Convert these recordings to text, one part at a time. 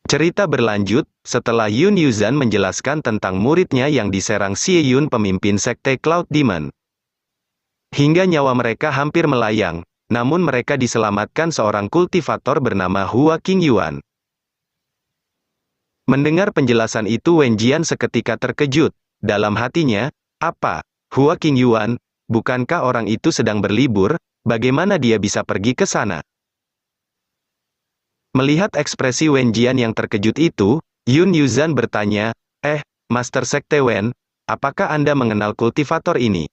Cerita berlanjut, setelah Yun Yuzhan menjelaskan tentang muridnya yang diserang Xie Yun pemimpin sekte Cloud Demon. Hingga nyawa mereka hampir melayang, namun mereka diselamatkan seorang kultivator bernama Hua Qingyuan. Mendengar penjelasan itu Wen Jian seketika terkejut. Dalam hatinya, apa? Hua Qingyuan? Bukankah orang itu sedang berlibur? Bagaimana dia bisa pergi ke sana? Melihat ekspresi Wen Jian yang terkejut itu, Yun Yuzhan bertanya, Master Sekte Wen, apakah Anda mengenal kultivator ini?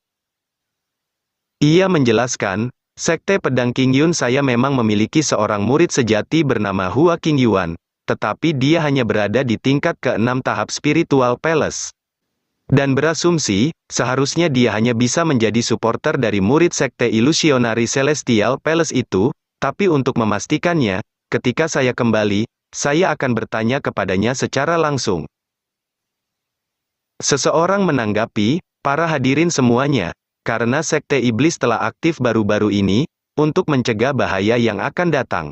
Ia menjelaskan, Sekte Pedang Qingyun saya memang memiliki seorang murid sejati bernama Hua Qingyuan, tetapi dia hanya berada di tingkat ke-6 tahap Spiritual Palace. Dan berasumsi, seharusnya dia hanya bisa menjadi supporter dari murid Sekte Illusionary Celestial Palace itu, tapi untuk memastikannya, ketika saya kembali, saya akan bertanya kepadanya secara langsung. Seseorang menanggapi, para hadirin semuanya, karena Sekte Iblis telah aktif baru-baru ini, untuk mencegah bahaya yang akan datang.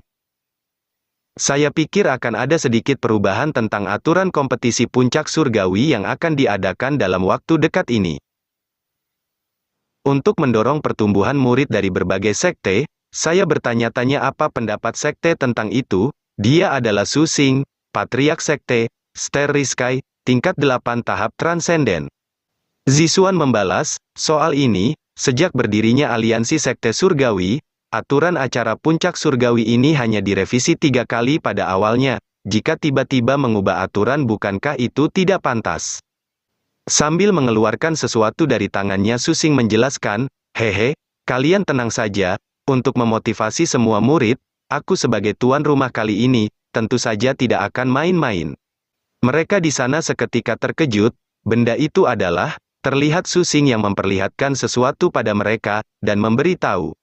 Saya pikir akan ada sedikit perubahan tentang aturan kompetisi puncak surgawi yang akan diadakan dalam waktu dekat ini. Untuk mendorong pertumbuhan murid dari berbagai sekte, saya bertanya-tanya apa pendapat sekte tentang itu. Dia adalah Su Xing, Patriark Sekte Starry Sky, tingkat 8 tahap transenden. Zisuan membalas, soal ini, sejak berdirinya aliansi sekte surgawi, aturan acara puncak surgawi ini hanya direvisi 3 kali pada awalnya. Jika tiba-tiba mengubah aturan bukankah itu tidak pantas? Sambil mengeluarkan sesuatu dari tangannya Su Xing menjelaskan, hehe, kalian tenang saja, untuk memotivasi semua murid, aku sebagai tuan rumah kali ini, tentu saja tidak akan main-main. Mereka di sana seketika terkejut, benda itu adalah, terlihat Su Xing yang memperlihatkan sesuatu pada mereka, dan memberitahu.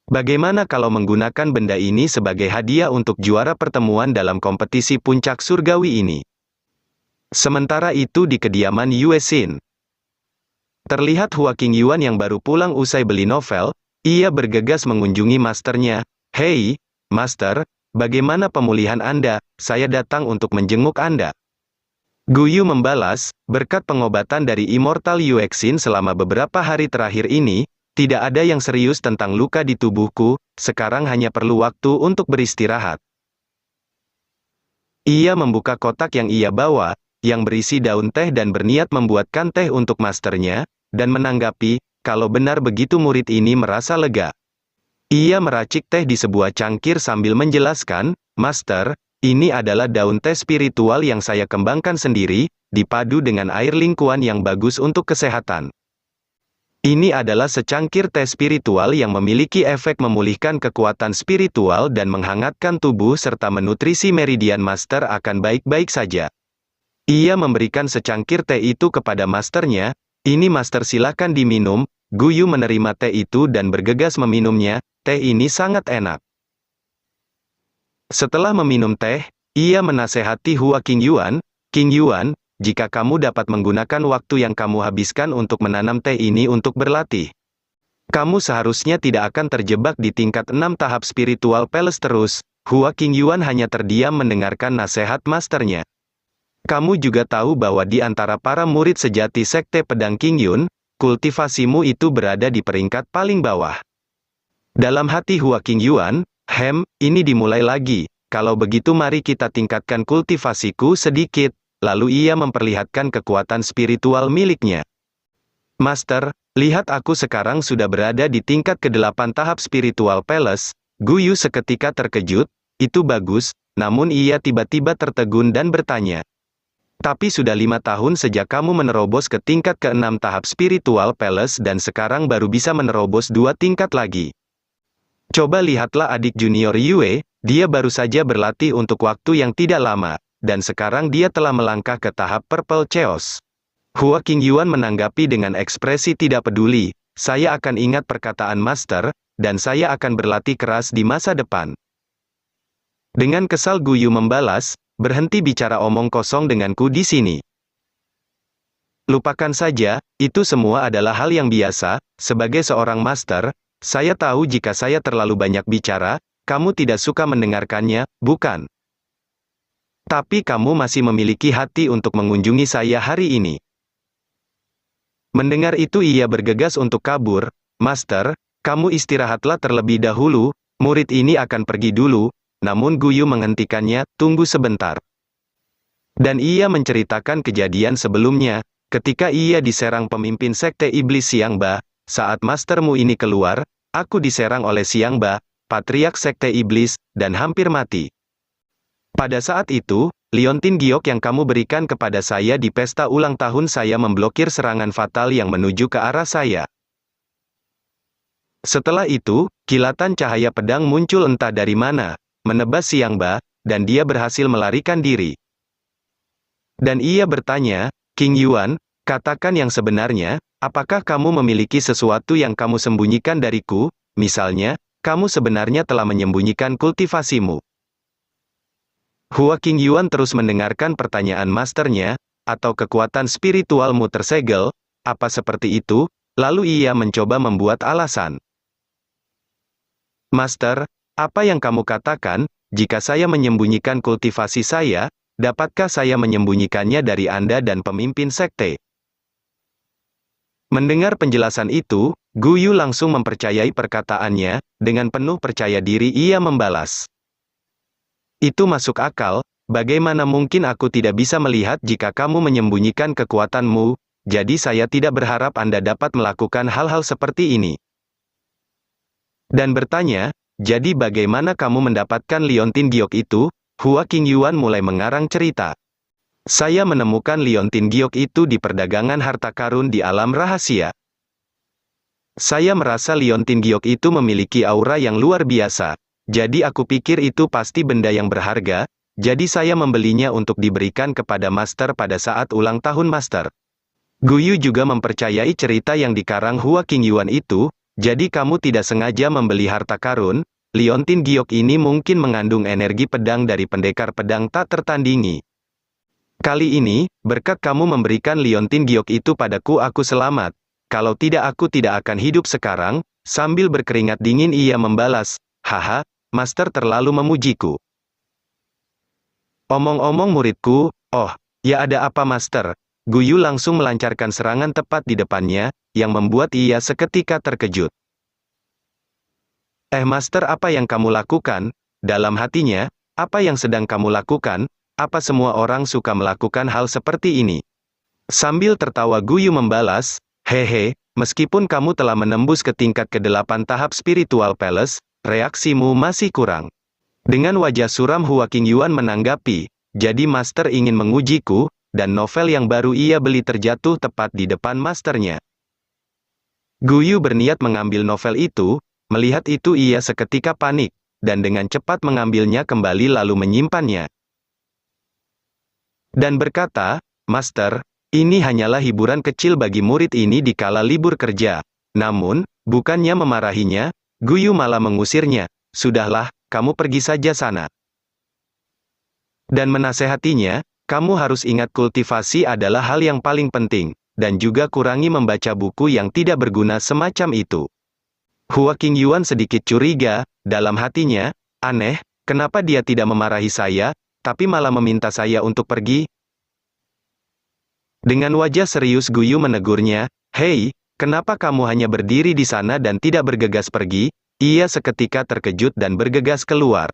Bagaimana kalau menggunakan benda ini sebagai hadiah untuk juara pertemuan dalam kompetisi puncak surgawi ini? Sementara itu di kediaman Yue Xin. Terlihat Hua Qingyuan yang baru pulang usai beli novel, ia bergegas mengunjungi masternya. Hei, Master, bagaimana pemulihan Anda? Saya datang untuk menjenguk Anda. Guyu membalas, berkat pengobatan dari Immortal Yue Xin selama beberapa hari terakhir ini, tidak ada yang serius tentang luka di tubuhku, sekarang hanya perlu waktu untuk beristirahat. Ia membuka kotak yang ia bawa, yang berisi daun teh dan berniat membuatkan teh untuk masternya, dan menanggapi, kalau benar begitu murid ini merasa lega. Ia meracik teh di sebuah cangkir sambil menjelaskan, Master, ini adalah daun teh spiritual yang saya kembangkan sendiri, dipadu dengan air lingkuan yang bagus untuk kesehatan. Ini adalah secangkir teh spiritual yang memiliki efek memulihkan kekuatan spiritual dan menghangatkan tubuh serta menutrisi meridian Master akan baik-baik saja. Ia memberikan secangkir teh itu kepada masternya, ini Master silakan diminum. Guyu menerima teh itu dan bergegas meminumnya, teh ini sangat enak. Setelah meminum teh, ia menasehati Hua Qingyuan, Qingyuan, jika kamu dapat menggunakan waktu yang kamu habiskan untuk menanam teh ini untuk berlatih, kamu seharusnya tidak akan terjebak di tingkat 6 tahap spiritual palace terus. Hua Qingyuan hanya terdiam mendengarkan nasihat masternya. Kamu juga tahu bahwa di antara para murid sejati Sekte Pedang Qingyun, kultivasimu itu berada di peringkat paling bawah. Dalam hati Hua Qingyuan, ini dimulai lagi, kalau begitu mari kita tingkatkan kultivasiku sedikit. Lalu ia memperlihatkan kekuatan spiritual miliknya. Master, lihat aku sekarang sudah berada di tingkat ke-8 tahap spiritual palace. Guyu seketika terkejut, itu bagus, namun ia tiba-tiba tertegun dan bertanya. Tapi sudah 5 tahun sejak kamu menerobos ke tingkat ke-6 tahap spiritual palace dan sekarang baru bisa menerobos 2 tingkat lagi. Coba lihatlah adik junior Yue, dia baru saja berlatih untuk waktu yang tidak lama. Dan sekarang dia telah melangkah ke tahap Purple Chaos. Hua Qingyuan menanggapi dengan ekspresi tidak peduli, saya akan ingat perkataan Master, dan saya akan berlatih keras di masa depan. Dengan kesal Guyu membalas, berhenti bicara omong kosong denganku di sini. Lupakan saja, itu semua adalah hal yang biasa, sebagai seorang Master, saya tahu jika saya terlalu banyak bicara, kamu tidak suka mendengarkannya, bukan? Tapi kamu masih memiliki hati untuk mengunjungi saya hari ini. Mendengar itu ia bergegas untuk kabur. Master, kamu istirahatlah terlebih dahulu, murid ini akan pergi dulu, namun Guyu menghentikannya, tunggu sebentar. Dan ia menceritakan kejadian sebelumnya, ketika ia diserang pemimpin sekte iblis Xiang Ba, saat mastermu ini keluar, aku diserang oleh Xiang Ba, patriark sekte iblis, dan hampir mati. Pada saat itu, liontin giok yang kamu berikan kepada saya di pesta ulang tahun saya memblokir serangan fatal yang menuju ke arah saya. Setelah itu, kilatan cahaya pedang muncul entah dari mana, menebas Xiang Ba, dan dia berhasil melarikan diri. Dan ia bertanya, King Yuan, katakan yang sebenarnya, apakah kamu memiliki sesuatu yang kamu sembunyikan dariku, misalnya, kamu sebenarnya telah menyembunyikan kultivasimu. Hua King Yuan terus mendengarkan pertanyaan masternya, atau kekuatan spiritualmu tersegel, apa seperti itu, lalu ia mencoba membuat alasan. Master, apa yang kamu katakan, jika saya menyembunyikan kultivasi saya, dapatkah saya menyembunyikannya dari Anda dan pemimpin sekte? Mendengar penjelasan itu, Guyu langsung mempercayai perkataannya, dengan penuh percaya diri ia membalas. Itu masuk akal, bagaimana mungkin aku tidak bisa melihat jika kamu menyembunyikan kekuatanmu, jadi saya tidak berharap Anda dapat melakukan hal-hal seperti ini. Dan bertanya, jadi bagaimana kamu mendapatkan liontin giok itu? Hua King Yuan mulai mengarang cerita. Saya menemukan liontin giok itu di perdagangan harta karun di alam rahasia. Saya merasa liontin giok itu memiliki aura yang luar biasa. Jadi aku pikir itu pasti benda yang berharga, jadi saya membelinya untuk diberikan kepada Master pada saat ulang tahun Master. Guyu juga mempercayai cerita yang dikarang Hua King Yuan itu, jadi kamu tidak sengaja membeli harta karun, liontin giok ini mungkin mengandung energi pedang dari pendekar pedang tak tertandingi. Kali ini, berkat kamu memberikan liontin giok itu padaku aku selamat, kalau tidak aku tidak akan hidup sekarang, sambil berkeringat dingin ia membalas, haha, Master terlalu memujiku. Omong-omong muridku, oh, ya ada apa Master? Guyu langsung melancarkan serangan tepat di depannya, yang membuat ia seketika terkejut. Master apa yang kamu lakukan? Dalam hatinya, apa yang sedang kamu lakukan? Apa semua orang suka melakukan hal seperti ini? Sambil tertawa Guyu membalas, hehe, meskipun kamu telah menembus ke tingkat ke-8 tahap spiritual palace, reaksimu masih kurang. Dengan wajah suram Hua King Yuan menanggapi, jadi Master ingin mengujiku, dan novel yang baru ia beli terjatuh tepat di depan Masternya. Guyu berniat mengambil novel itu, melihat itu ia seketika panik, dan dengan cepat mengambilnya kembali lalu menyimpannya. Dan berkata, Master, ini hanyalah hiburan kecil bagi murid ini di kala libur kerja. Namun, bukannya memarahinya, Guyu malah mengusirnya, sudahlah, kamu pergi saja sana. Dan menasehatinya, kamu harus ingat kultivasi adalah hal yang paling penting, dan juga kurangi membaca buku yang tidak berguna semacam itu. Hua King Yuan sedikit curiga, dalam hatinya, aneh, kenapa dia tidak memarahi saya, tapi malah meminta saya untuk pergi? Dengan wajah serius Guyu menegurnya, hei, kenapa kamu hanya berdiri di sana dan tidak bergegas pergi? Ia seketika terkejut dan bergegas keluar.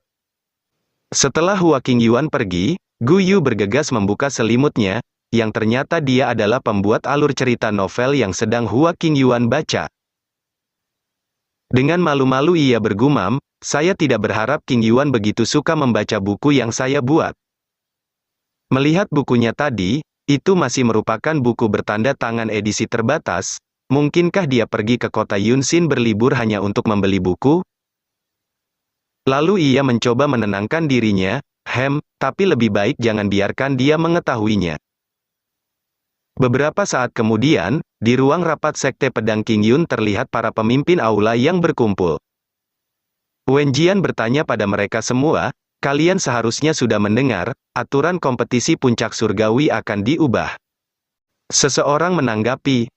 Setelah Hua King Yuan pergi, Guyu bergegas membuka selimutnya, yang ternyata dia adalah pembuat alur cerita novel yang sedang Hua King Yuan baca. Dengan malu-malu ia bergumam, saya tidak berharap King Yuan begitu suka membaca buku yang saya buat. Melihat bukunya tadi, itu masih merupakan buku bertanda tangan edisi terbatas, mungkinkah dia pergi ke kota Yunxin berlibur hanya untuk membeli buku? Lalu ia mencoba menenangkan dirinya, tapi lebih baik jangan biarkan dia mengetahuinya. Beberapa saat kemudian, di ruang rapat Sekte Pedang King Yun terlihat para pemimpin aula yang berkumpul. Wen Jian bertanya pada mereka semua, kalian seharusnya sudah mendengar, aturan kompetisi puncak surgawi akan diubah. Seseorang menanggapi,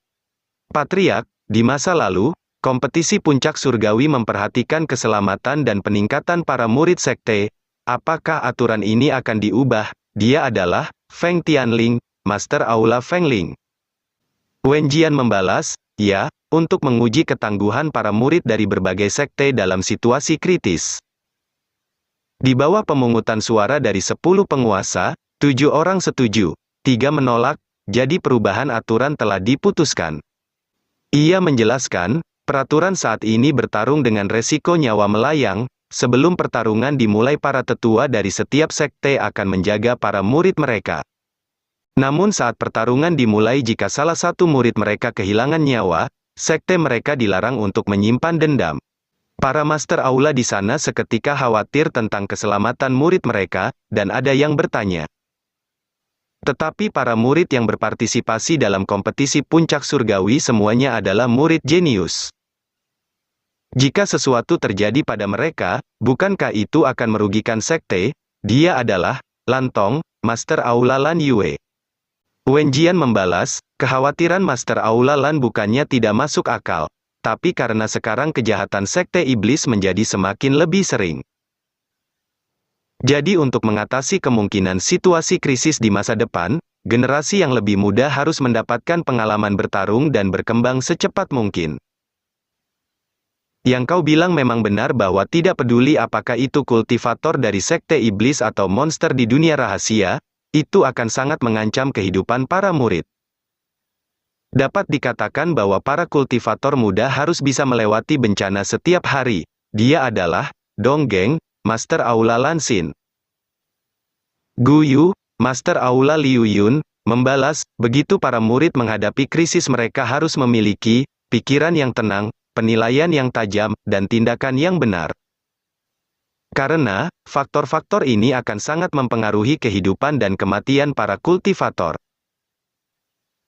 Patriark, di masa lalu, kompetisi puncak surgawi memperhatikan keselamatan dan peningkatan para murid sekte. Apakah aturan ini akan diubah? dia adalah Feng Tianling, Master Aula Feng Ling. Wen Jian membalas, ya, untuk menguji ketangguhan para murid dari berbagai sekte dalam situasi kritis. Di bawah pemungutan suara dari 10 penguasa, 7 orang setuju, 3 menolak, jadi perubahan aturan telah diputuskan. Ia menjelaskan, peraturan saat ini bertarung dengan resiko nyawa melayang. Sebelum pertarungan dimulai, para tetua dari setiap sekte akan menjaga para murid mereka. Namun saat pertarungan dimulai, jika salah satu murid mereka kehilangan nyawa, sekte mereka dilarang untuk menyimpan dendam. Para master aula di sana seketika khawatir tentang keselamatan murid mereka, dan ada yang bertanya. Tetapi para murid yang berpartisipasi dalam kompetisi puncak surgawi semuanya adalah murid jenius. Jika sesuatu terjadi pada mereka, bukankah itu akan merugikan sekte? Dia adalah Lantong, Master Aula Lan Yue. Wen Jian membalas, kekhawatiran Master Aula Lan bukannya tidak masuk akal, tapi karena sekarang kejahatan sekte iblis menjadi semakin lebih sering. Jadi untuk mengatasi kemungkinan situasi krisis di masa depan, generasi yang lebih muda harus mendapatkan pengalaman bertarung dan berkembang secepat mungkin. Yang kau bilang memang benar bahwa tidak peduli apakah itu kultivator dari sekte iblis atau monster di dunia rahasia, itu akan sangat mengancam kehidupan para murid. Dapat dikatakan bahwa para kultivator muda harus bisa melewati bencana setiap hari. Dia adalah Donggeng, Master Aula Lan Xin. Gu Yu, Master Aula Liu Yun, membalas, begitu para murid menghadapi krisis mereka harus memiliki pikiran yang tenang, penilaian yang tajam, dan tindakan yang benar. Karena, faktor-faktor ini akan sangat mempengaruhi kehidupan dan kematian para kultivator.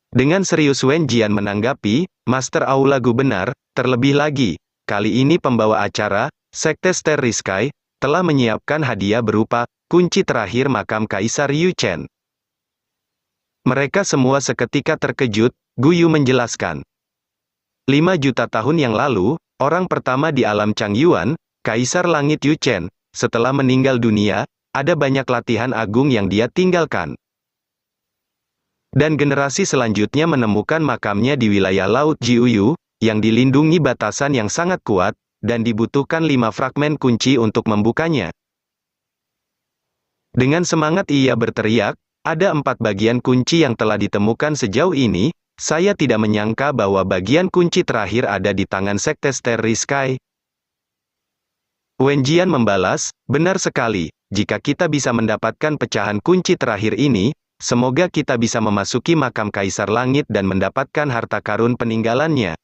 Dengan serius Wen Jian menanggapi, Master Aula Gu benar, terlebih lagi, kali ini pembawa acara, Sekte Starry Sky, telah menyiapkan hadiah berupa kunci terakhir makam Kaisar Yu Chen. Mereka semua seketika terkejut. Gu Yu menjelaskan. 5 juta tahun yang lalu, orang pertama di alam Changyuan, Kaisar Langit Yu Chen, setelah meninggal dunia, ada banyak latihan agung yang dia tinggalkan. Dan generasi selanjutnya menemukan makamnya di wilayah Laut Jiuyu, yang dilindungi batasan yang sangat kuat, dan dibutuhkan 5 fragmen kunci untuk membukanya. Dengan semangat ia berteriak, ada 4 bagian kunci yang telah ditemukan sejauh ini. Saya tidak menyangka bahwa bagian kunci terakhir ada di tangan Sekte Starry Sky. Wen Jian membalas, benar sekali, jika kita bisa mendapatkan pecahan kunci terakhir ini, semoga kita bisa memasuki makam Kaisar Langit dan mendapatkan harta karun peninggalannya.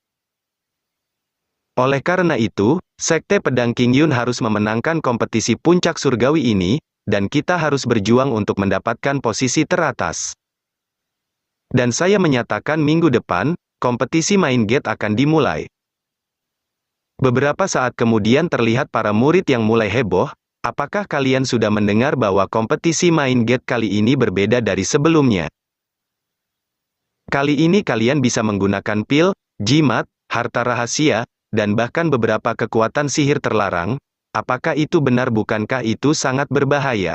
Oleh karena itu, Sekte Pedang Qingyun harus memenangkan kompetisi puncak surgawi ini, dan kita harus berjuang untuk mendapatkan posisi teratas. Dan saya menyatakan minggu depan, kompetisi main gate akan dimulai. Beberapa saat kemudian terlihat para murid yang mulai heboh. Apakah kalian sudah mendengar bahwa kompetisi main gate kali ini berbeda dari sebelumnya? Kali ini kalian bisa menggunakan pil, jimat, harta rahasia, dan bahkan beberapa kekuatan sihir terlarang. Apakah itu benar? Bukankah itu sangat berbahaya?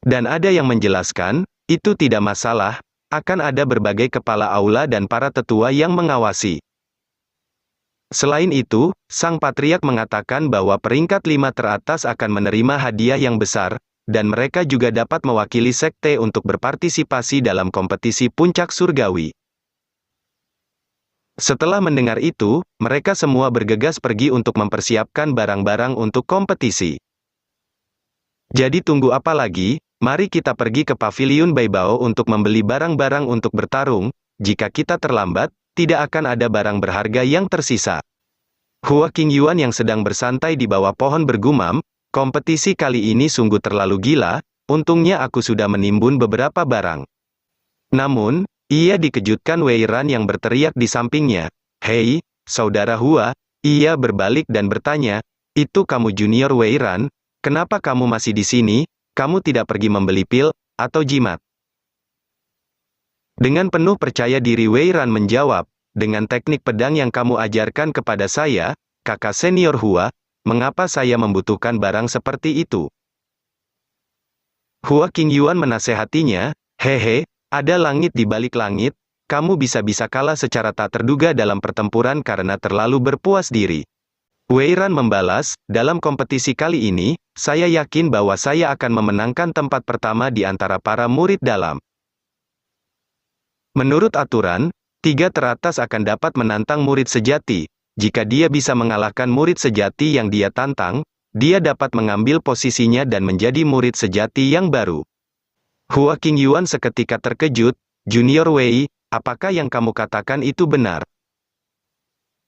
Dan ada yang menjelaskan, itu tidak masalah, akan ada berbagai kepala aula dan para tetua yang mengawasi. Selain itu, Sang Patriark mengatakan bahwa peringkat 5 teratas akan menerima hadiah yang besar, dan mereka juga dapat mewakili sekte untuk berpartisipasi dalam kompetisi puncak surgawi. Setelah mendengar itu, mereka semua bergegas pergi untuk mempersiapkan barang-barang untuk kompetisi. Jadi tunggu apa lagi? Mari kita pergi ke Paviliun Baibao untuk membeli barang-barang untuk bertarung. Jika kita terlambat, tidak akan ada barang berharga yang tersisa. Hua Qingyuan yang sedang bersantai di bawah pohon bergumam, kompetisi kali ini sungguh terlalu gila, untungnya aku sudah menimbun beberapa barang. Namun, ia dikejutkan Wei Ran yang berteriak di sampingnya. Hei, saudara Hua, ia berbalik dan bertanya, itu kamu junior Wei Ran, kenapa kamu masih di sini? Kamu tidak pergi membeli pil, atau jimat? Dengan penuh percaya diri Wei Ran menjawab, dengan teknik pedang yang kamu ajarkan kepada saya, kakak senior Hua, mengapa saya membutuhkan barang seperti itu? Hua Qingyuan menasehatinya, hehe, ada langit di balik langit, kamu bisa-bisa kalah secara tak terduga dalam pertempuran karena terlalu berpuas diri. Wei Ran membalas, dalam kompetisi kali ini, saya yakin bahwa saya akan memenangkan tempat pertama di antara para murid dalam. Menurut aturan, 3 teratas akan dapat menantang murid sejati. Jika dia bisa mengalahkan murid sejati yang dia tantang, dia dapat mengambil posisinya dan menjadi murid sejati yang baru. Hua Qingyuan seketika terkejut, Junior Wei, apakah yang kamu katakan itu benar?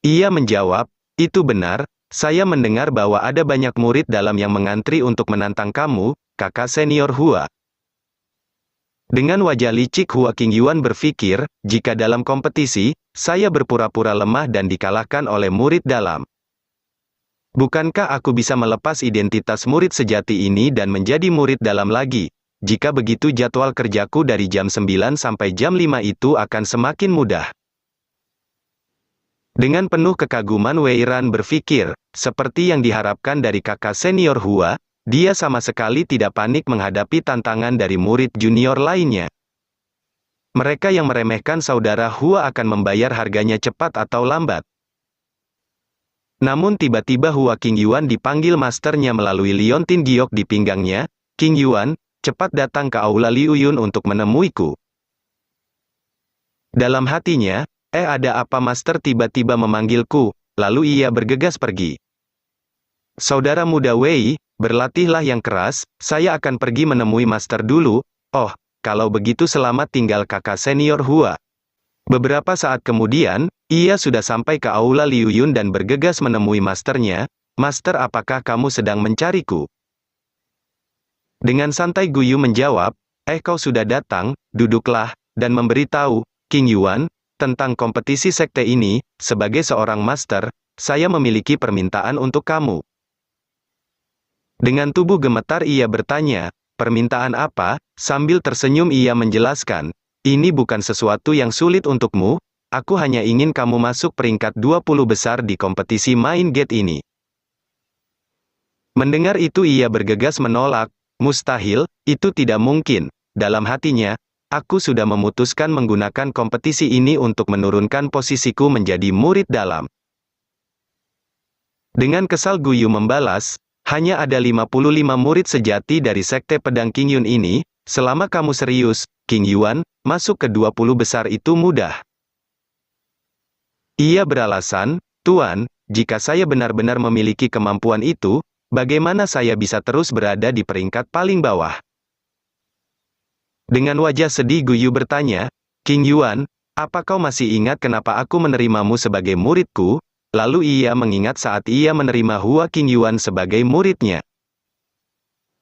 Ia menjawab, itu benar, saya mendengar bahwa ada banyak murid dalam yang mengantri untuk menantang kamu, kakak senior Hua. Dengan wajah licik Hua Qingyuan berpikir, jika dalam kompetisi, saya berpura-pura lemah dan dikalahkan oleh murid dalam. Bukankah aku bisa melepas identitas murid sejati ini dan menjadi murid dalam lagi? Jika begitu jadwal kerjaku dari jam 9 sampai jam 5 itu akan semakin mudah. Dengan penuh kekaguman Wei Ran berpikir, seperti yang diharapkan dari kakak senior Hua, dia sama sekali tidak panik menghadapi tantangan dari murid junior lainnya. Mereka yang meremehkan saudara Hua akan membayar harganya cepat atau lambat. Namun tiba-tiba Hua Qingyuan dipanggil masternya melalui liontin giok di pinggangnya, Qingyuan, cepat datang ke aula Liu Yun untuk menemuiku. Dalam hatinya, ada apa master tiba-tiba memanggilku, lalu ia bergegas pergi. Saudara muda Wei, berlatihlah yang keras, saya akan pergi menemui master dulu, oh, kalau begitu selamat tinggal kakak senior Hua. Beberapa saat kemudian, ia sudah sampai ke aula Liu Yun dan bergegas menemui masternya, master apakah kamu sedang mencariku? Dengan santai Guyu menjawab, kau sudah datang, duduklah, dan memberitahu, Qingyuan, tentang kompetisi sekte ini, sebagai seorang master, saya memiliki permintaan untuk kamu. Dengan tubuh gemetar ia bertanya, permintaan apa? Sambil tersenyum ia menjelaskan, ini bukan sesuatu yang sulit untukmu, aku hanya ingin kamu masuk peringkat 20 besar di kompetisi main gate ini. Mendengar itu ia bergegas menolak, mustahil, itu tidak mungkin. Dalam hatinya, aku sudah memutuskan menggunakan kompetisi ini untuk menurunkan posisiku menjadi murid dalam. Dengan kesal Guyu membalas, hanya ada 55 murid sejati dari sekte pedang Qingyun ini, selama kamu serius, Qingyuan, masuk ke 20 besar itu mudah. Ia beralasan, Tuan, jika saya benar-benar memiliki kemampuan itu, bagaimana saya bisa terus berada di peringkat paling bawah? Dengan wajah sedih Guyu bertanya, Qingyuan, apa kau masih ingat kenapa aku menerimamu sebagai muridku? Lalu ia mengingat saat ia menerima Hua Qingyuan sebagai muridnya.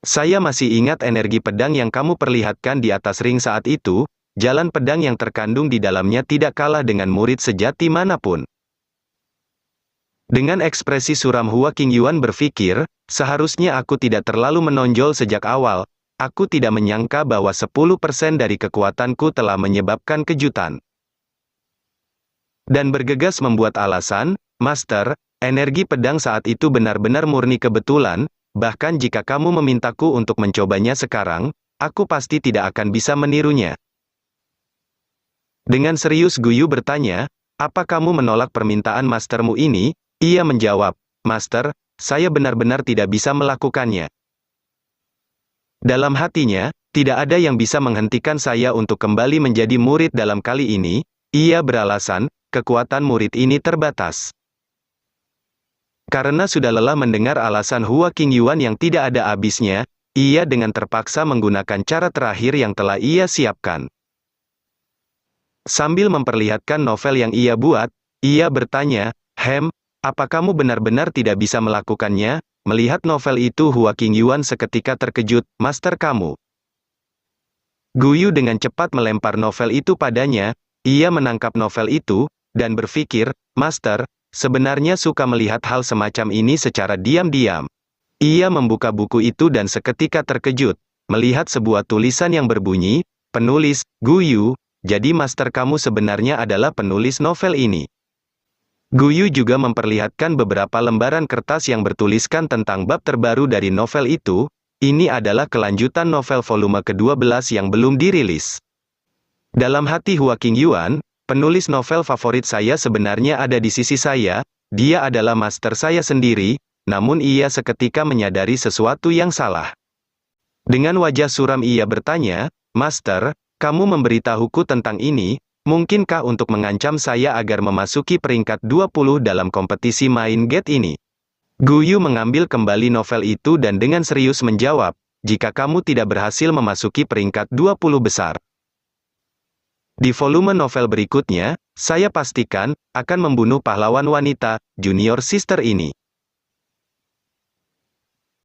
Saya masih ingat energi pedang yang kamu perlihatkan di atas ring saat itu, jalan pedang yang terkandung di dalamnya tidak kalah dengan murid sejati manapun. Dengan ekspresi suram Hua Qingyuan berpikir, seharusnya aku tidak terlalu menonjol sejak awal, aku tidak menyangka bahwa 10% dari kekuatanku telah menyebabkan kejutan. Dan bergegas membuat alasan, Master, energi pedang saat itu benar-benar murni kebetulan, bahkan jika kamu memintaku untuk mencobanya sekarang, aku pasti tidak akan bisa menirunya. Dengan serius Guyu bertanya, apa kamu menolak permintaan mastermu ini? Ia menjawab, Master, saya benar-benar tidak bisa melakukannya. Dalam hatinya, tidak ada yang bisa menghentikan saya untuk kembali menjadi murid dalam kali ini, ia beralasan, kekuatan murid ini terbatas. Karena sudah lelah mendengar alasan Hua Qingyuan yang tidak ada habisnya, ia dengan terpaksa menggunakan cara terakhir yang telah ia siapkan. Sambil memperlihatkan novel yang ia buat, ia bertanya, apa kamu benar-benar tidak bisa melakukannya? Melihat novel itu Hua Qingyuan seketika terkejut, Master kamu. Guyu dengan cepat melempar novel itu padanya, ia menangkap novel itu, dan berpikir, Master, sebenarnya suka melihat hal semacam ini secara diam-diam. Ia membuka buku itu dan seketika terkejut, melihat sebuah tulisan yang berbunyi, penulis, Guyu, jadi master kamu sebenarnya adalah penulis novel ini. Guyu juga memperlihatkan beberapa lembaran kertas yang bertuliskan tentang bab terbaru dari novel itu, Ini adalah kelanjutan novel volume ke-12 yang belum dirilis. Dalam hati Hua Qingyuan, penulis novel favorit saya sebenarnya ada di sisi saya, dia adalah master saya sendiri, namun ia seketika menyadari sesuatu yang salah. Dengan wajah suram ia bertanya, "Master, kamu memberitahuku tentang ini, mungkinkah untuk mengancam saya agar memasuki peringkat 20 dalam kompetisi main gate ini?" Gu Yu mengambil kembali novel itu dan dengan serius menjawab, "Jika kamu tidak berhasil memasuki peringkat 20 besar. Di volume novel berikutnya, saya pastikan, akan membunuh pahlawan wanita, junior sister ini."